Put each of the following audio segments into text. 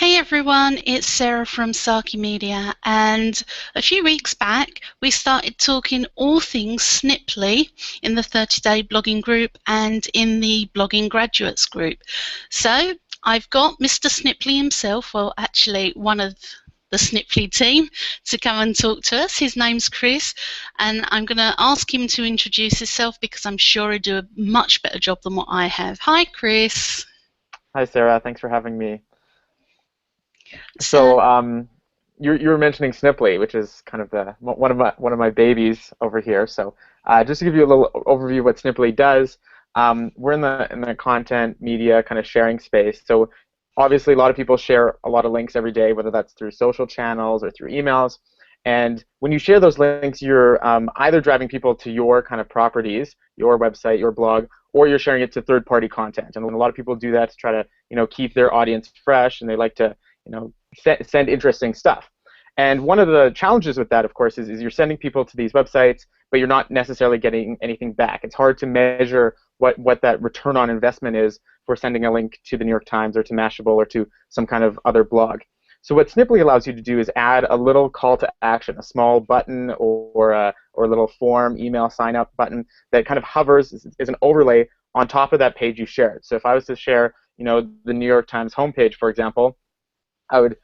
Hey everyone, it's Sarah from Saki Media, and a few weeks back we started talking all things Sniply in the 30-day blogging group and in the blogging graduates group. So I've got Mr. Sniply himself, well actually one of the Sniply team, to come and talk to us. His name's Chris, and I'm going to ask him to introduce himself because I'm sure he'll do a much better job than what I have. Hi Chris. Hi Sarah, thanks for having me. So So you were mentioning Sniply, which is kind of one of my babies over here. So just to give you a little overview of what Sniply does, we're in the content media kind of sharing space. So obviously a lot of people share a lot of links every day, whether that's through social channels or through emails. And when you share those links, you're either driving people to your kind of properties, your website, your blog, or you're sharing it to third-party content. And a lot of people do that to try to keep their audience fresh, and they like to send interesting stuff. And one of the challenges with that, of course, is you're sending people to these websites, but you're not necessarily getting anything back. It's hard to measure what that return on investment is for sending a link to the New York Times or to Mashable or to some kind of other blog. So what Sniply allows you to do is add a little call to action, a small button or a little form, email sign up button that kind of hovers, is an overlay on top of that page you shared. So if I was to share, the New York Times homepage, for example, I would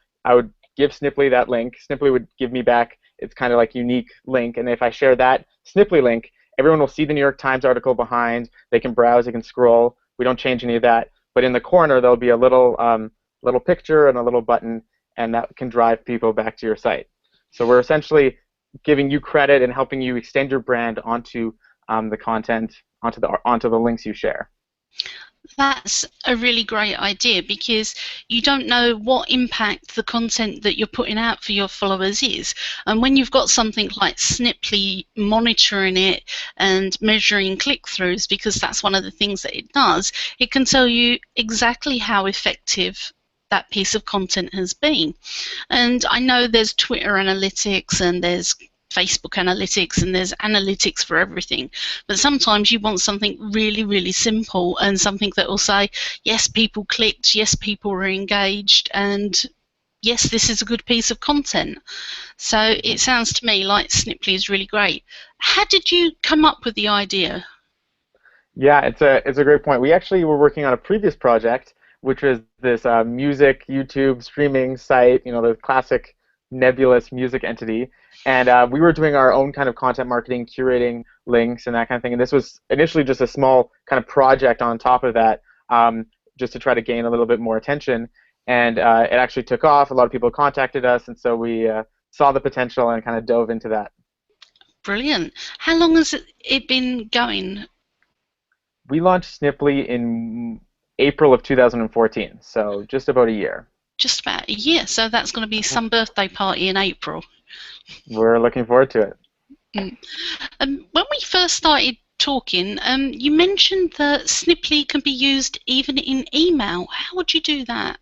give Sniply that link. Sniply would give me back its kind of like unique link, and if I share that Sniply link, everyone will see the New York Times article behind. They can browse, they can scroll. We don't change any of that, but in the corner there'll be a little picture and a little button, and that can drive people back to your site. So we're essentially giving you credit and helping you extend your brand onto the content, onto the links you share. that's a really great idea because you don't know what impact the content that you're putting out for your followers is. And when you've got something like Sniply monitoring it and measuring click-throughs, because that's one of the things that it does, it can tell you exactly how effective that piece of content has been. And I know there's Twitter analytics and there's Facebook analytics and there's analytics for everything, but sometimes you want something really, really simple and something that will say, yes, people clicked, yes, people were engaged, and yes, this is a good piece of content. So it sounds to me like Sniply is really great. How did you come up with the idea? Yeah, it's a great point. We actually were working on a previous project, which was this music YouTube streaming site, the classic nebulous music entity, and we were doing our own kind of content marketing, curating links and that kind of thing. And this was initially just a small kind of project on top of that, just to try to gain a little bit more attention. And it actually took off. A lot of people contacted us, and so we saw the potential and kind of dove into that. Brilliant. How long has it been going? We launched Sniply in April of 2014, so just about a year. Just about a year. So that's going to be some birthday party in April. We're looking forward to it. Mm. When we first started talking, you mentioned that Sniply can be used even in email. How would you do that?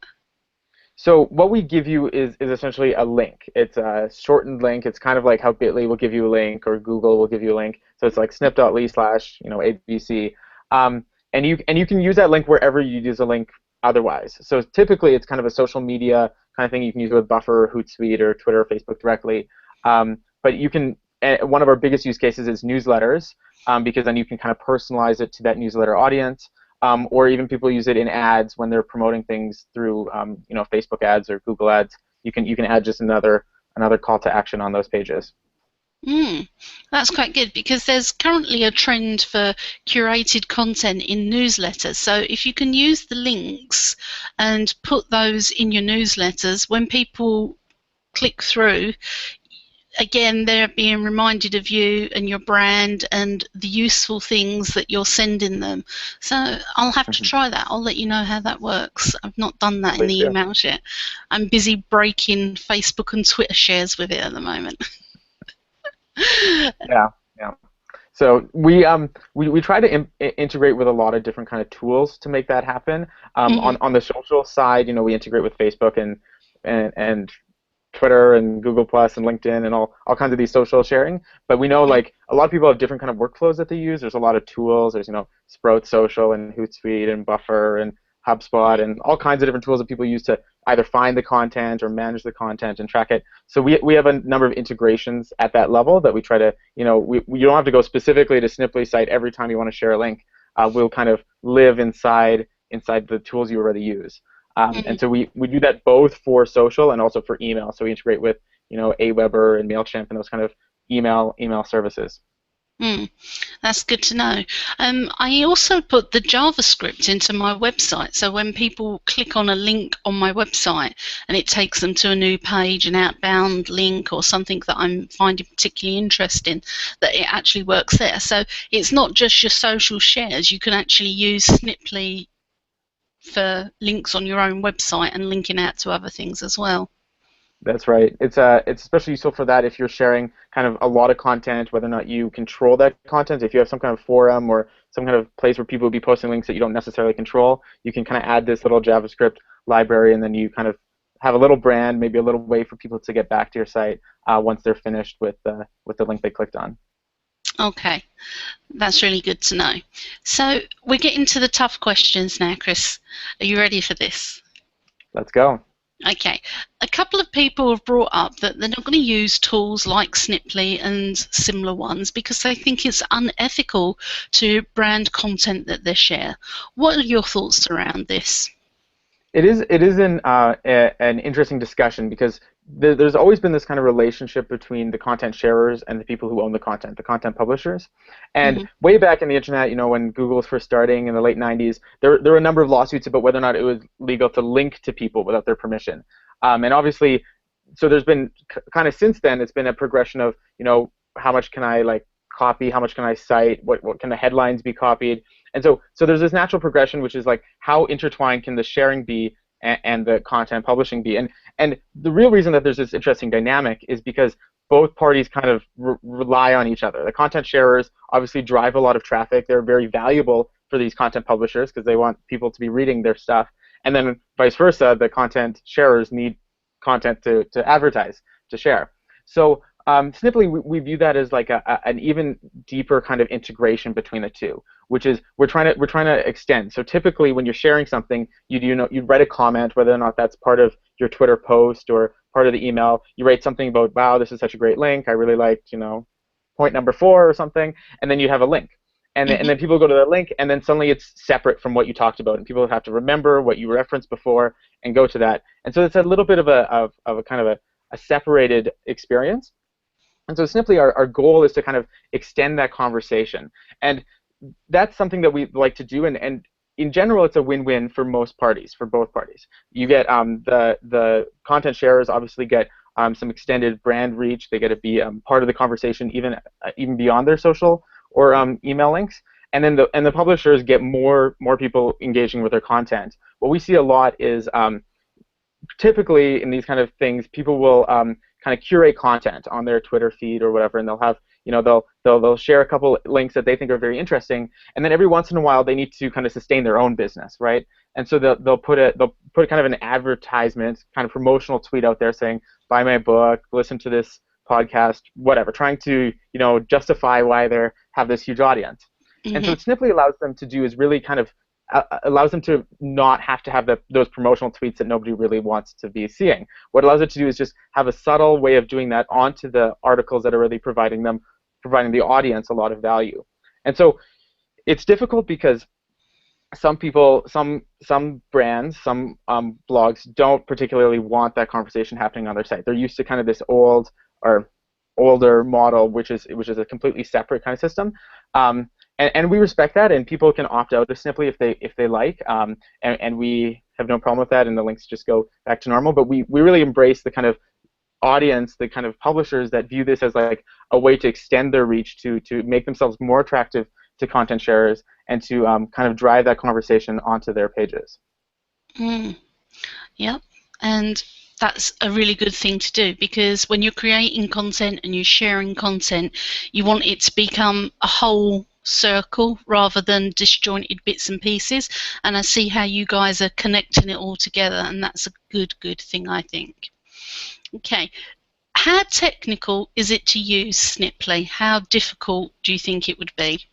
So what we give you is essentially a link. It's a shortened link. It's kind of like how Bitly will give you a link or Google will give you a link. So it's like snip.ly/ABC. And you can use that link wherever you use a link otherwise. So typically it's kind of a social media kind of thing. You can use it with Buffer, Hootsuite, or Twitter or Facebook directly. But you can. One of our biggest use cases is newsletters, because then you can kind of personalize it to that newsletter audience. Or even people use it in ads when they're promoting things through Facebook ads or Google ads. You can add just another call to action on those pages. That's quite good because there's currently a trend for curated content in newsletters. So if you can use the links and put those in your newsletters, when people click through, again, they're being reminded of you and your brand and the useful things that you're sending them. So I'll have to try that. I'll let you know how that works. I've not done that in Please the do. emails yet. I'm busy breaking Facebook and Twitter shares with it at the moment. Yeah, yeah. So we try to integrate with a lot of different kind of tools to make that happen. Mhm. On the social side, we integrate with Facebook and Twitter and Google Plus and LinkedIn and all kinds of these social sharing. But we know like a lot of people have different kind of workflows that they use. There's a lot of tools. There's Sprout Social and Hootsuite and Buffer and HubSpot and all kinds of different tools that people use to either find the content or manage the content and track it. So we have a number of integrations at that level that we try to, you don't have to go specifically to Sniply site every time you want to share a link. We'll kind of live inside the tools you already use. And so we do that both for social and also for email. So we integrate with, Aweber and MailChimp and those kind of email services. That's good to know. I also put the JavaScript into my website, so when people click on a link on my website and it takes them to a new page, an outbound link or something that I'm finding particularly interesting, that it actually works there. So it's not just your social shares. You can actually use Sniply for links on your own website and linking out to other things as well. That's right. It's especially useful for that if you're sharing kind of a lot of content, whether or not you control that content. If you have some kind of forum or some kind of place where people will be posting links that you don't necessarily control, you can kind of add this little JavaScript library, and then you kind of have a little brand, maybe a little way for people to get back to your site once they're finished with the link they clicked on. Okay, that's really good to know. So we're getting to the tough questions now, Chris. Are you ready for this? Let's go. Okay, a couple of people have brought up that they're not going to use tools like Sniply and similar ones because they think it's unethical to brand content that they share. What are your thoughts around this? It is an interesting discussion because there's always been this kind of relationship between the content sharers and the people who own the content publishers. And way back in the internet, when Google was first starting in the late 90s, there were a number of lawsuits about whether or not it was legal to link to people without their permission. And obviously, so there's been kind of since then, it's been a progression of, how much can I copy, how much can I cite, what can the headlines be copied. And so there's this natural progression, which is how intertwined can the sharing be and the content publishing be. And the real reason that there's this interesting dynamic is because both parties kind of rely on each other. The content sharers obviously drive a lot of traffic. They're very valuable for these content publishers because they want people to be reading their stuff. And then vice versa, the content sharers need content to advertise, to share. So Sniply, we view that as an even deeper kind of integration between the two, which is we're trying to extend. So typically, when you're sharing something, you write a comment, whether or not that's part of your Twitter post or part of the email. You write something about, wow, this is such a great link. I really liked, point number 4 or something, and then you have a link. And then people go to that link, and then suddenly it's separate from what you talked about, and people have to remember what you referenced before and go to that. And so it's a little bit of a kind of a separated experience. And so Sniply, our goal is to kind of extend that conversation. And that's something that we like to do. And in general, it's a win-win for most parties, for both parties. You get the content sharers obviously get some extended brand reach. They get to be part of the conversation even beyond their social or email links. And then the publishers get more people engaging with their content. What we see a lot is typically in these kind of things, people will kind of curate content on their Twitter feed or whatever, and they'll have, they'll share a couple links that they think are very interesting, and then every once in a while they need to kind of sustain their own business, right? And so they'll put kind of an advertisement, kind of promotional tweet out there saying, buy my book, listen to this podcast, whatever, trying to justify why they have this huge audience. And so what Sniply allows them to do is really kind of allows them to not have to have those promotional tweets that nobody really wants to be seeing. What it allows it to do is just have a subtle way of doing that onto the articles that are really providing the audience a lot of value. And so it's difficult because some people, some brands, some blogs don't particularly want that conversation happening on their site. They're used to kind of this older model, which is a completely separate kind of system. And we respect that, and people can opt out of Sniply if they like, and we have no problem with that, and the links just go back to normal. But we really embrace the kind of audience, the kind of publishers that view this as a way to extend their reach, to make themselves more attractive to content sharers, and to kind of drive that conversation onto their pages. Yep, and that's a really good thing to do, because when you're creating content and you're sharing content, you want it to become a whole circle rather than disjointed bits and pieces, and I see how you guys are connecting it all together, and that's a good thing, I think. Okay, how technical is it to use Sniply? How difficult do you think it would be?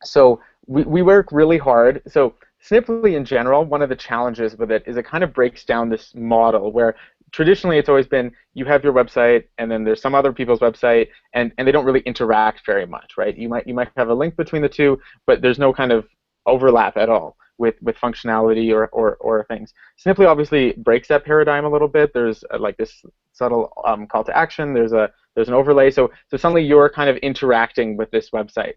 So we work really hard. So Sniply in general, one of the challenges with it is it kind of breaks down this model where traditionally it's always been you have your website and then there's some other people's website and they don't really interact very much, right? You might have a link between the two, but there's no kind of overlap at all with functionality or things. Sniply obviously breaks that paradigm a little bit. There's like this subtle call to action. There's an overlay. So suddenly you're kind of interacting with this website.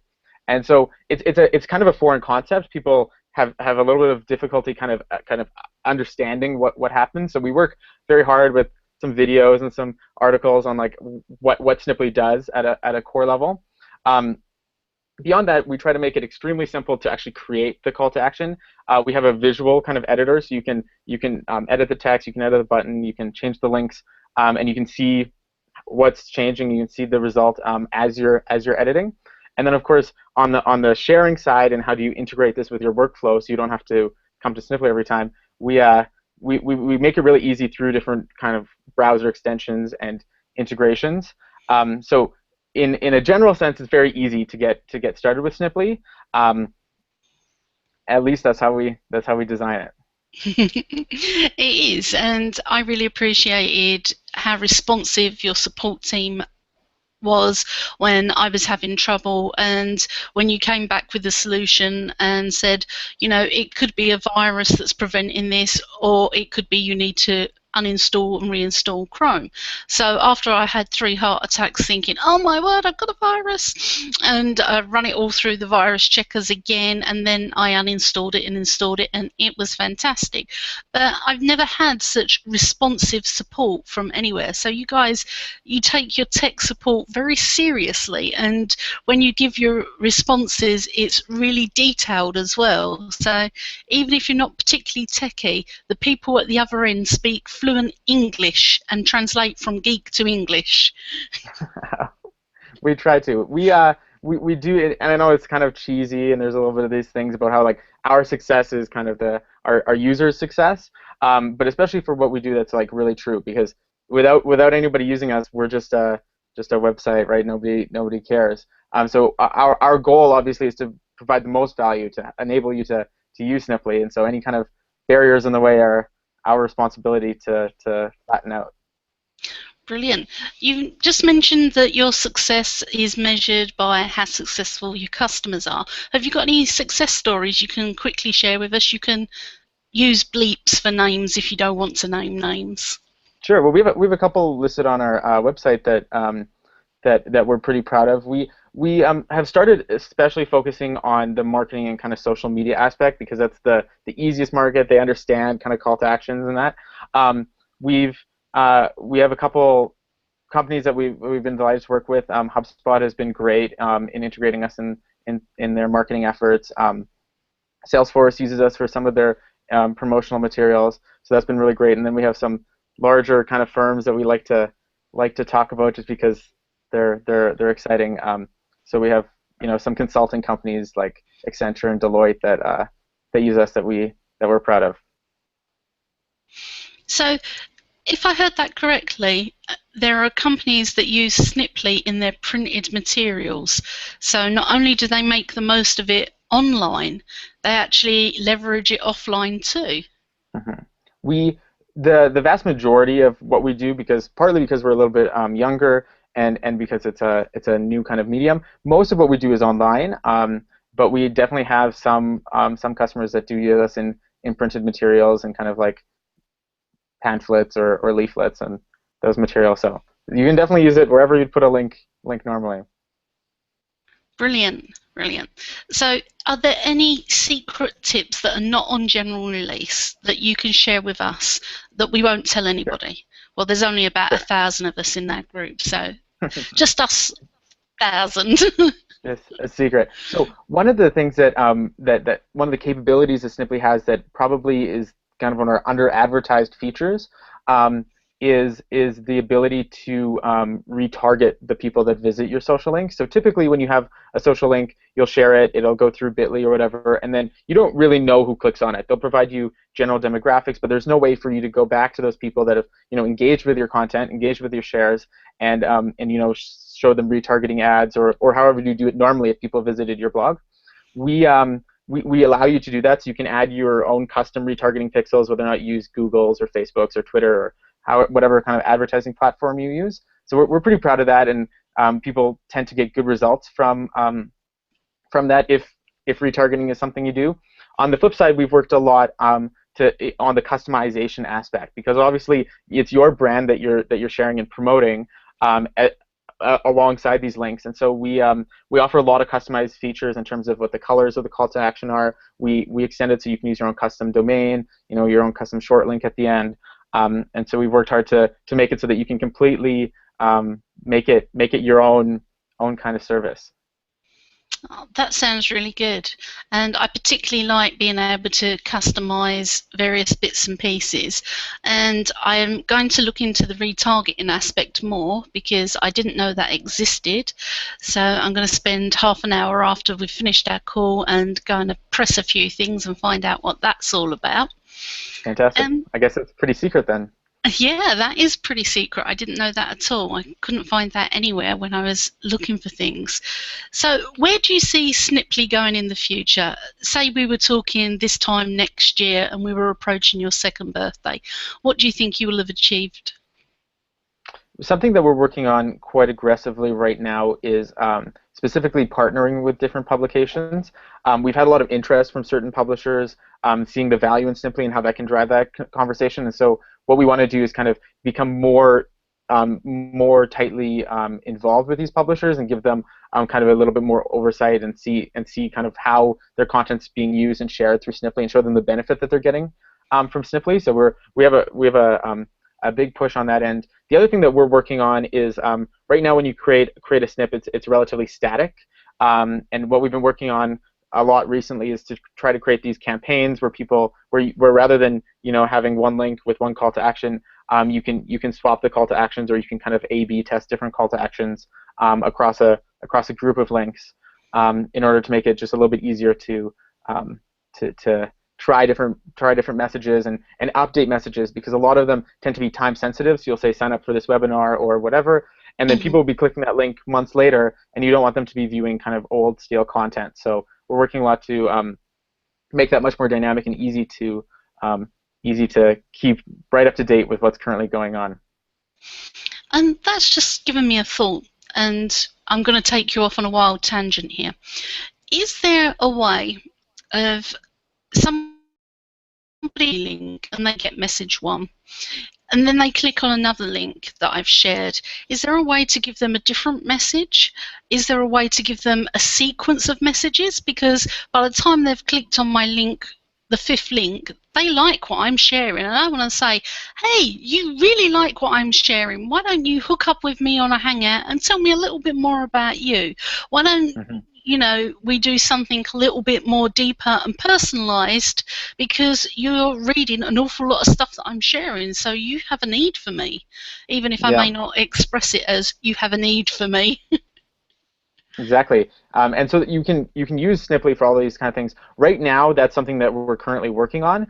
And so it's kind of a foreign concept. People have a little bit of difficulty kind of understanding what happens. So we work very hard with some videos and some articles on like what Sniply does at a core level. Beyond that, we try to make it extremely simple to actually create the call to action. We have a visual kind of editor, so you can edit the text, you can edit the button, you can change the links, and you can see what's changing. You can see the result as you're editing. And then, of course, on the sharing side and how do you integrate this with your workflow so you don't have to come to Sniply every time, we make it really easy through different kind of browser extensions and integrations. So in a general sense, it's very easy to get started with Sniply. At least that's how we design it. It is, and I really appreciated how responsive your support team was when I was having trouble, and when you came back with a solution and said, you know, it could be a virus that's preventing this, or it could be you need to uninstall and reinstall Chrome. So after I had 3 heart attacks thinking, oh my word, I've got a virus, and I run it all through the virus checkers again, and then I uninstalled it and installed it, and it was fantastic. But I've never had such responsive support from anywhere. So you guys, you take your tech support very seriously, and when you give your responses, it's really detailed as well. So even if you're not particularly techy, the people at the other end speak fluent English and translate from geek to English. We try to. We do it, and I know it's kind of cheesy, and there's a little bit of these things about how like our success is kind of our users' success, but especially for what we do, that's like really true, because without anybody using us, we're just a website, right? Nobody cares. So our goal obviously is to provide the most value to enable you to use Sniply, and so any kind of barriers in the way are our responsibility to flatten out. Brilliant. You just mentioned that your success is measured by how successful your customers are. Have you got any success stories you can quickly share with us? You can use bleeps for names if you don't want to name names. Sure. Well, we have a couple listed on our website that we're pretty proud of. We have started especially focusing on the marketing and kind of social media aspect, because that's the easiest market. They understand kind of call to actions and that. We have a couple companies that we've been delighted to work with. HubSpot has been great in integrating us in their marketing efforts. Salesforce uses us for some of their promotional materials, so that's been really great. And then we have some larger kind of firms that we like to talk about just because they're exciting. So we have some consulting companies like Accenture and Deloitte that use us that we're proud of. So, if I heard that correctly, there are companies that use Sniply in their printed materials. So not only do they make the most of it online, they actually leverage it offline too. Mm-hmm. The vast majority of what we do, partly because we're a little bit younger and because it's a new kind of medium, most of what we do is online. But we definitely have some customers that do use us in printed materials and kind of like pamphlets or leaflets and those materials. So you can definitely use it wherever you'd put a link normally. Brilliant, brilliant. So are there any secret tips that are not on general release that you can share with us that we won't tell anybody? Sure. Well, there's only about 1,000 of us in that group, so just us 1,000. It's a secret. So one of the things that one of the capabilities that Sniply has that probably is kind of one of our under-advertised features is the ability to retarget the people that visit your social link. So typically when you have a social link, you'll share it, it'll go through Bitly or whatever, and then you don't really know who clicks on it. They'll provide you general demographics, but there's no way for you to go back to those people that have engaged with your content, engaged with your shares, and show them retargeting ads or however you do it normally if people visited your blog. We we allow you to do that, so you can add your own custom retargeting pixels, whether or not you use Google's or Facebook's or Twitter or whatever kind of advertising platform you use. So we're pretty proud of that, and people tend to get good results from that if retargeting is something you do. On the flip side, we've worked a lot on the customization aspect, because obviously it's your brand that you're sharing and promoting alongside these links, and so we offer a lot of customized features in terms of what the colors of the call to action are. We extend it so you can use your own custom domain, your own custom short link at the end, and so we've worked hard to make it so that you can completely make it your own kind of service. Oh, that sounds really good, and I particularly like being able to customize various bits and pieces, and I'm going to look into the retargeting aspect more because I didn't know that existed. So I'm going to spend half an hour after we've finished our call and going to press a few things and find out what that's all about. Fantastic. I guess it's pretty secret then. Yeah, that is pretty secret. I didn't know that at all. I couldn't find that anywhere when I was looking for things. So where do you see Sniply going in the future? Say we were talking this time next year and we were approaching your second birthday. What do you think you will have achieved? Something that we're working on quite aggressively right now is specifically partnering with different publications. We've had a lot of interest from certain publishers, seeing the value in Sniply and how that can drive that conversation. And so what we want to do is kind of become more tightly involved with these publishers and give them kind of a little bit more oversight and see kind of how their content's being used and shared through Sniply, and show them the benefit that they're getting from Sniply. So we have a big push on that end. The other thing that we're working on is right now when you create a snip, it's relatively static, and what we've been working on a lot recently is to try to create these campaigns where rather than having one link with one call to action, you can swap the call to actions, or you can kind of A/B test different call to actions across a group of links in order to make it just a little bit easier to try different messages and update messages, because a lot of them tend to be time sensitive. So you'll say sign up for this webinar or whatever, and then people will be clicking that link months later, and you don't want them to be viewing kind of old stale content. So we're working a lot to make that much more dynamic and easy to keep right up to date with what's currently going on. And that's just given me a thought, and I'm going to take you off on a wild tangent here. Is there a way of somebody link and they get message one, and then they click on another link that I've shared? Is there a way to give them a different message? Is there a way to give them a sequence of messages? Because by the time they've clicked on my link, the fifth link, they like what I'm sharing, and I want to say, hey, you really like what I'm sharing. Why don't you hook up with me on a Hangout and tell me a little bit more about you? Why don't we do something a little bit more deeper and personalized, because you're reading an awful lot of stuff that I'm sharing, so you have a need for me, even if I may not express it as you have a need for me. Exactly, and so you can use Sniply for all these kind of things. Right now, that's something that we're currently working on,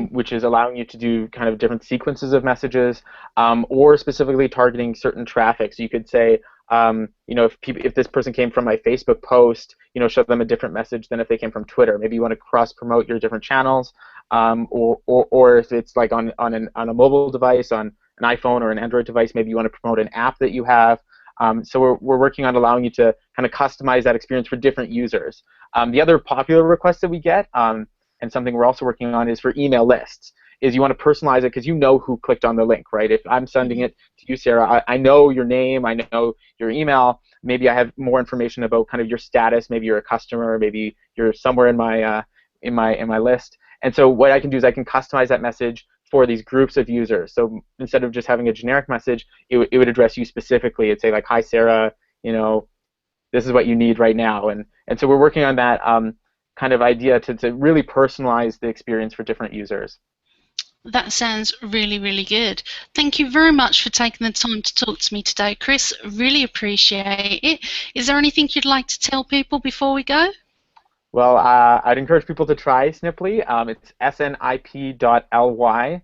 which is allowing you to do kind of different sequences of messages, or specifically targeting certain traffic. So you could say, if this person came from my Facebook post, show them a different message than if they came from Twitter. Maybe you want to cross promote your different channels, or if it's like on a mobile device, on an iPhone or an Android device, maybe you want to promote an app that you have. So we're working on allowing you to kind of customize that experience for different users. The other popular request that we get, and something we're also working on, is for email lists. Is you want to personalize it because you know who clicked on the link, right? If I'm sending it to you, Sarah, I know your name, I know your email. Maybe I have more information about kind of your status. Maybe you're a customer. Maybe you're somewhere in my list. And so what I can do is I can customize that message for these groups of users. So instead of just having a generic message, it would address you specifically. It'd say like, "Hi, Sarah, this is what you need right now." And so we're working on that kind of idea to really personalize the experience for different users. That sounds really, really good. Thank you very much for taking the time to talk to me today, Chris. Really appreciate it. Is there anything you'd like to tell people before we go? Well, I'd encourage people to try Sniply. It's snip.ly.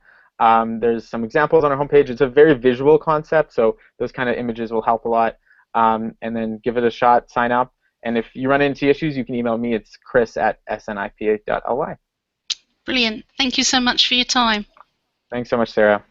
There's some examples on our homepage. It's a very visual concept, so those kind of images will help a lot. And then give it a shot, sign up, And if you run into issues, you can email me. It's chris@snip.ly. Brilliant. Thank you so much for your time. Thanks so much, Sarah.